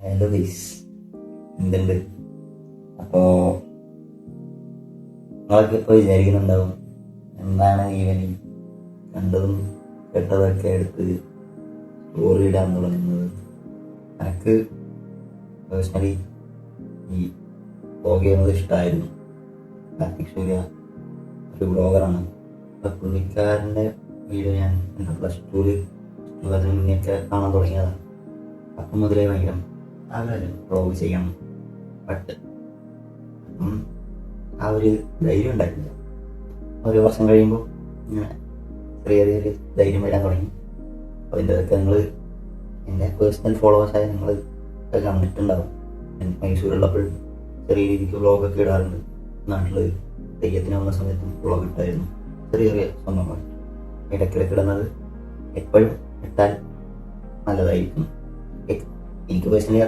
Hello guys, എന്തുണ്ട്? അപ്പോൾ നിങ്ങളൊക്കെ ഇപ്പോൾ വിചാരിക്കുന്നുണ്ടാവും എന്താണ് ഈവനിങ് കണ്ടതും കേട്ടതൊക്കെ എടുത്ത് സ്റ്റോറി ഇടാൻ തുടങ്ങുന്നത്. എനിക്ക് പേഴ്സണലി ഈ വ്ളോഗ് ചെയ്യുന്നത് ഇഷ്ടമായിരുന്നു. കാർത്തിക് സൂര്യ ഒരു വ്ളോഗറാണ്. അപ്പോൾ പുള്ളിക്കാരൻ്റെ വീഡിയോ ഞാൻ എൻ്റെ +2 അതിന് മുന്നേയൊക്കെ കാണാൻ തുടങ്ങിയതാണ്. അപ്പം മുതലേ ഭയങ്കര ആഗ്രഹം വ്ളോഗ് ചെയ്യണം. ബട്ട് ആ ഒരു ധൈര്യം ഉണ്ടായിട്ടില്ല. ഒരു വർഷം കഴിയുമ്പോൾ ഇങ്ങനെ ചെറിയ ചെറിയൊരു ധൈര്യം വരാൻ തുടങ്ങി. അപ്പോൾ ഇതിൻ്റെതൊക്കെ നിങ്ങൾ എൻ്റെ പേഴ്സണൽ ഫോളോവേഴ്സായ നിങ്ങൾ കണ്ടിട്ടുണ്ടാവും. ഞാൻ മൈസൂരുള്ളപ്പോൾ ചെറിയ രീതിക്ക് വ്ളോഗൊക്കെ ഇടാറുണ്ട്. നാട്ടിൽ തെയ്യത്തിന് വന്ന സമയത്തും വ്ളോഗ് ഇട്ടായിരുന്നു. ചെറിയ ചെറിയ സംഭവങ്ങൾ ഇടയ്ക്കിടയ്ക്ക് ഇടുന്നത് എപ്പോഴും ഇട്ടാൽ നല്ലതായിരിക്കും. എനിക്ക് പേഴ്സണലി